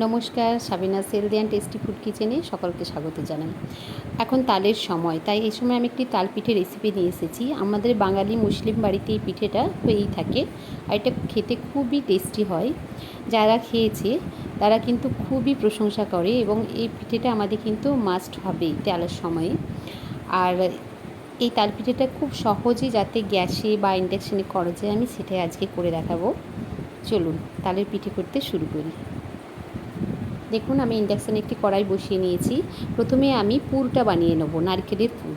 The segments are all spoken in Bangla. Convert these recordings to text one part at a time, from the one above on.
নমস্কার, Sabinus healthy and tasty food কিচেনে সকলকে স্বাগত জানাই। এখন তালের সময়, তাই এই সময় আমি একটি তাল পিঠে রেসিপি নিয়ে এসেছি। আমাদের বাঙালি মুসলিম বাড়িতে এই পিঠেটা হয়েই থাকে, আর এটা খেতে খুবই টেস্টি হয়। যারা খেয়েছে তারা কিন্তু খুবই প্রশংসা করে, এবং এই পিঠেটা আমাদের কিন্তু মাস্ট হবেই তালের সময়ে। আর এই তাল পিঠেটা খুব সহজেই যাতে গ্যাসে বা ইন্ডাকশানে করা যায়, আমি সেটাই আজকে করে দেখাবো। চলুন তালের পিঠে করতে শুরু করি। দেখুন, আমি ইন্ডাকশানে একটি কড়াই বসিয়ে নিয়েছি। প্রথমে আমি পুরটা বানিয়ে নেব, নারকেলের পুর।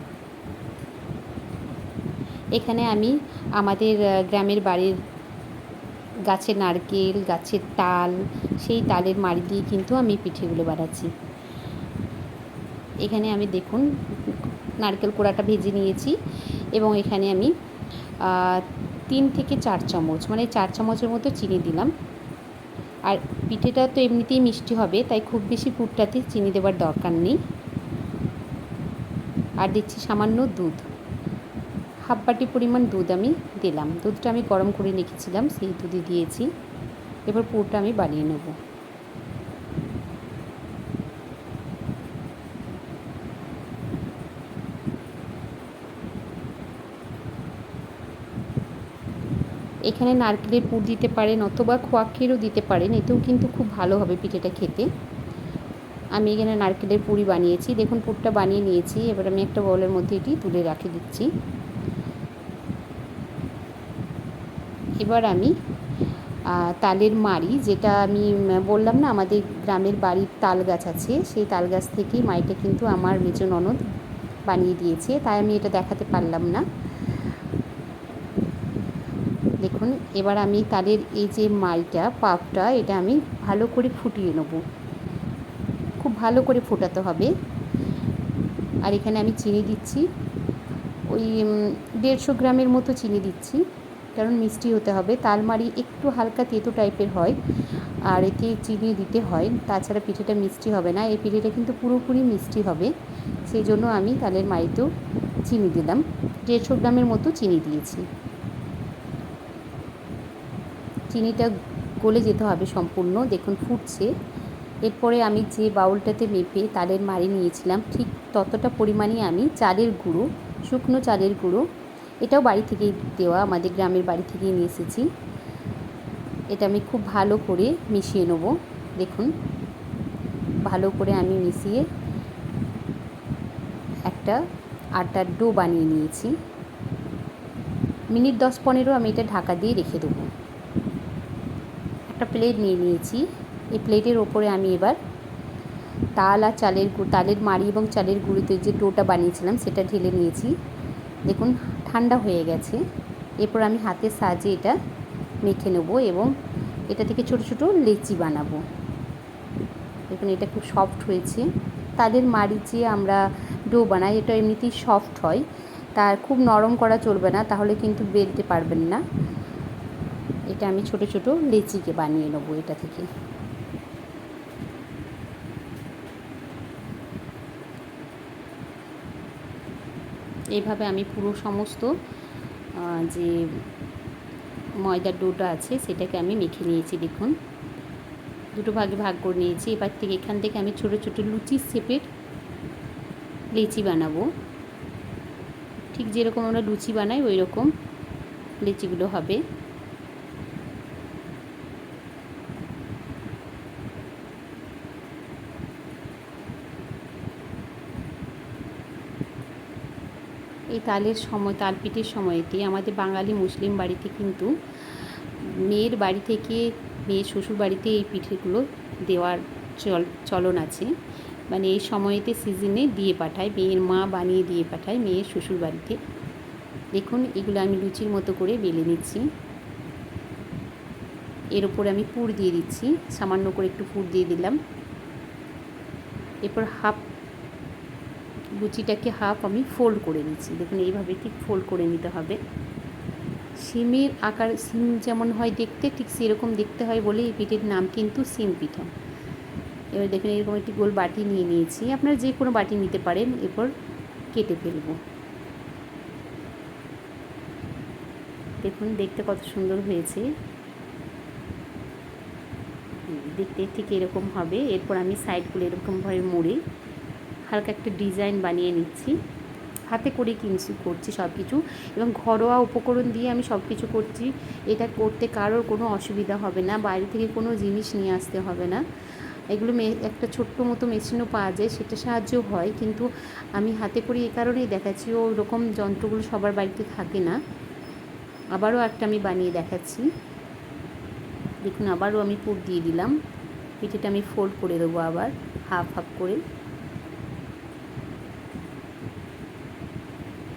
এখানে আমি আমাদের গ্রামের বাড়ির গাছের নারকেল, গাছের তাল, সেই তালের মাড়ি দিয়ে কিন্তু আমি পিঠেগুলো বানাচ্ছি। এখানে আমি দেখুন নারকেল কোড়াটা ভেজে নিয়েছি, এবং এখানে আমি 3 থেকে 4 চামচ, মানে 4 চামচের মতো চিনি দিলাম। আর পিঠেটা তো এমনিতেই মিষ্টি হবে, তাই খুব বেশি পুরটাতে চিনি দেওয়ার দরকার নেই। আর দিচ্ছি সামান্য দুধ, হাফ বাটি পরিমাণ দুধ আমি দিলাম। দুধটা আমি গরম করে রেখেছিলাম, সেই দুধই দিয়েছি। এবার পুরটা আমি বানিয়ে নেব। এখানে নারকেলের পুর দিতে পারেন, অথবা খোয়া ক্ষীরও দিতে পারেন, এতেও কিন্তু খুব ভালো হবে পিঠেটা খেতে। আমি এখানে নারকেলের পুরই বানিয়েছি। দেখুন, পুরটা বানিয়ে নিয়েছি। এবার আমি একটা বাউলের মধ্যে এটি তুলে রেখে দিচ্ছি। এবার আমি তালের মাড়ি, যেটা আমি বললাম না আমাদের গ্রামের বাড়ির তাল গাছ আছে, সেই তাল গাছ থেকেই মাড়িটা কিন্তু আমার মেজো ননদ বানিয়ে দিয়েছে, তাই আমি এটা দেখাতে পারলাম না। দেখুন, এবার আমি তালের এই যে মাড়িটা, পাপটা, এটা আমি ভালো করে ফুটিয়ে নেব। খুব ভালো করে ফোটাতে হবে। আর এখানে আমি চিনি দিচ্ছি, ওই 150 গ্রামের মতো চিনি দিচ্ছি, কারণ মিষ্টি হতে হবে। তালমাড়ি একটু হালকা তেতো টাইপের হয়, আর এতে চিনি দিতে হয়, তাছাড়া পিঠেটা মিষ্টি হবে না। এই পিঠেটা কিন্তু পুরোপুরি মিষ্টি হবে, সেই জন্য আমি তালের মাড়িতেও চিনি দিলাম। 150 গ্রামের মতো চিনি দিয়েছি। চিনিটা গলে যেতে হবে সম্পূর্ণ। দেখুন ফুটছে। এরপরে আমি যে বাউলটাতে মেপে তালের মাড়ি নিয়েছিলাম, ঠিক ততটা পরিমাণই আমি চালের গুঁড়ো, শুকনো চালের গুঁড়ো, এটাও বাড়ি থেকেই দেওয়া, আমাদের গ্রামের বাড়ি থেকেই নিয়ে এসেছি। এটা আমি খুব ভালো করে মিশিয়ে নেব। দেখুন, ভালো করে আমি মিশিয়ে একটা আটার ডো বানিয়ে নিয়েছি। মিনিট 10-15 আমি এটা ঢাকা দিয়ে রেখে দেবো। একটা প্লেট নিয়ে নিয়েছি। এই প্লেটের ওপরে আমি এবার তাল আর তালের মাড়ি এবং চালের গুঁড়োতে যে ডোটা বানিয়েছিলাম সেটা ঢেলে নিয়েছি। দেখুন ঠান্ডা হয়ে গেছে। এরপর আমি হাতের সাহায্যে এটা মেখে নেব, এবং এটা থেকে ছোটো ছোটো লেচি বানাবো। দেখুন এটা খুব সফট হয়েছে। তালের মাড়ি যে আমরা ডো বানাই, এটা এমনিতেই সফট হয়, তার খুব নরম করা চলবে না, তাহলে কিন্তু বেলতে পারবেন না। এটা আমি ছোটো ছোটো লেচিকে বানিয়ে নেবো এটা থেকে। এইভাবে আমি পুরো সমস্ত যে ময়দার ডোটা আছে সেটাকে আমি মেখে নিয়েছি। দেখুন দুটো ভাগে ভাগ করে নিয়েছি। এবার থেকে এখান থেকে আমি ছোটো ছোটো লুচির শেপের লেচি বানাবো। ঠিক যেরকম আমরা লুচি বানাই ওই রকম লেচিগুলো হবে। এই তালের সময়, তাল পিঠের সময়তে আমাদের বাঙালি মুসলিম বাড়িতে কিন্তু মেয়ের বাড়ি থেকে মেয়ের শ্বশুর বাড়িতে এই পিঠেগুলো দেওয়ার চলন আছে। মানে এই সময়তে সিজনে দিয়ে পাঠায়, মেয়ের মা বানিয়ে দিয়ে পাঠায় মেয়ের শ্বশুর বাড়িতে। দেখুন এগুলো আমি লুচির মতো করে বেলে নিচ্ছি। এর উপরে আমি পুর দিয়ে দিচ্ছি, সামান্য করে একটু পুর দিয়ে দিলাম। এরপর লুচিটাকে হাফ আমি ফোল্ড করে নিচ্ছি। দেখুন এইভাবে ঠিক ফোল্ড করে নিতে হবে। সিমের আকার, সিম যেমন হয় দেখতে, ঠিক সেরকম দেখতে হয় বলে এই পিঠের নাম কিন্তু সিম পিঠা। এবার দেখুন এরকম একটি গোল বাটি নিয়ে নিয়েছি, আপনারা যে কোনো বাটি নিতে পারেন। এরপর কেটে ফেলব। দেখুন দেখতে কত সুন্দর হয়েছে। দেখতে ঠিক এরকম হবে। এরপর আমি সাইডগুলো এরকমভাবে মুড়ে হালকা একটা ডিজাইন বানিয়ে নিচ্ছি। হাতে করে করছি সব কিছু, এবং ঘরোয়া উপকরণ দিয়ে আমি সব কিছু করছি। এটা করতে কারোর কোনো অসুবিধা হবে না, বাইরে থেকে কোনো জিনিস নিয়ে আসতে হবে না। এগুলো একটা ছোট্ট মতো মেশিনও পাওয়া যায়, সেটা সাহায্য হয়, কিন্তু আমি হাতে করে এই কারণেই দেখাচ্ছি, ওরকম যন্ত্রগুলো সবার বাড়িতে থাকে না। আবারও একটা আমি বানিয়ে দেখাচ্ছি। দেখুন, আবারও আমি পুর দিয়ে দিলাম। পিঠেটা আমি ফোল্ড করে দেবো আবার হাফ হাফ করে।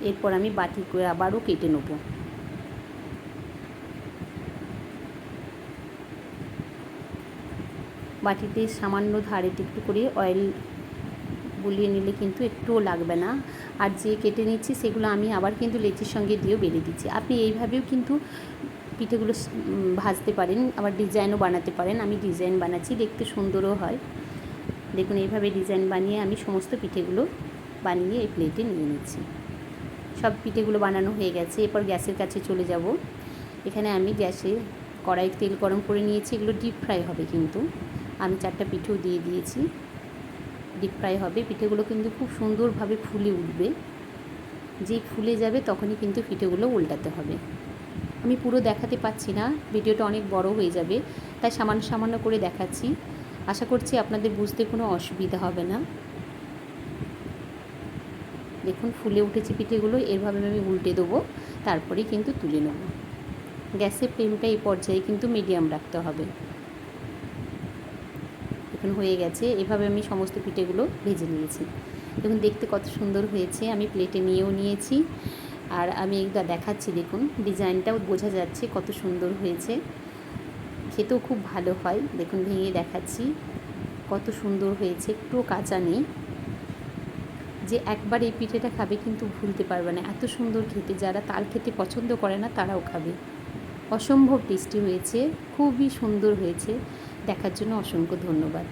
এরপর আমি বাটি করে আবারও কেটে নেব। বাটিতে সামান্য ধারেতে একটু করে অয়েল বুলিয়ে নিলে কিন্তু একটুও লাগবে না। আর যে কেটে নিচ্ছি সেগুলো আমি আবার কিন্তু লেচির সঙ্গে দিয়েও বেলে দিচ্ছি। আপনি এইভাবেও কিন্তু পিঠেগুলো ভাজতে পারেন, আবার ডিজাইনও বানাতে পারেন। আমি ডিজাইন বানাচ্ছি, দেখতে সুন্দরও হয়। দেখুন, এইভাবে ডিজাইন বানিয়ে আমি সমস্ত পিঠেগুলো বানিয়ে এই প্লেটে নিয়ে নিচ্ছি। সব পিঠেগুলো বানানো হয়ে গেছে। এরপর গ্যাসের কাছে চলে যাব। এখানে আমি গ্যাসে কড়াইতে তেল গরম করে নিয়েছি। এগুলো ডিপ ফ্রাই হবে, কিন্তু আমি 4টা পিঠেও দিয়ে দিয়েছি। ডিপ ফ্রাই হবে। পিঠেগুলো কিন্তু খুব সুন্দরভাবে ফুলে উঠবে। যেই ফুলে যাবে তখনই কিন্তু পিঠেগুলো উল্টাতে হবে। আমি পুরো দেখাতে পাচ্ছি না, ভিডিওটা অনেক বড় হয়ে যাবে, তাই সামান্য সামান্য করে দেখাচ্ছি। আশা করছি আপনাদের বুঝতে কোনো অসুবিধা হবে না। দেখুন, ফুলে উঠেছে পিঠেগুলো। এরভাবে আমি উল্টে দেবো, তারপরেই কিন্তু তুলে নেব। গ্যাসের ফ্লেমটা এই পর্যায়ে কিন্তু মিডিয়াম রাখতে হবে। এখন হয়ে গেছে। এভাবে আমি সমস্ত পিঠেগুলো ভেজে নিয়েছি। দেখুন, দেখতে কত সুন্দর হয়েছে। আমি প্লেটে নিয়েও নিয়েছি, আর আমি এটা দেখাচ্ছি। দেখুন, ডিজাইনটাও বোঝা যাচ্ছে কত সুন্দর হয়েছে। খেতেও খুব ভালো হয়। দেখুন, ভেঙে দেখাচ্ছি কত সুন্দর হয়েছে, একটুও কাঁচা নেই। যে একবার এই পিঠেটা খাবে কিন্তু ভুলতে পারবে না, এত সুন্দর খেতে। যারা তাল খেতে পছন্দ করে না তারাও খাবে। অসম্ভব টেস্টি হয়েছে, খুবই সুন্দর হয়েছে। দেখার জন্য অসংখ্য ধন্যবাদ।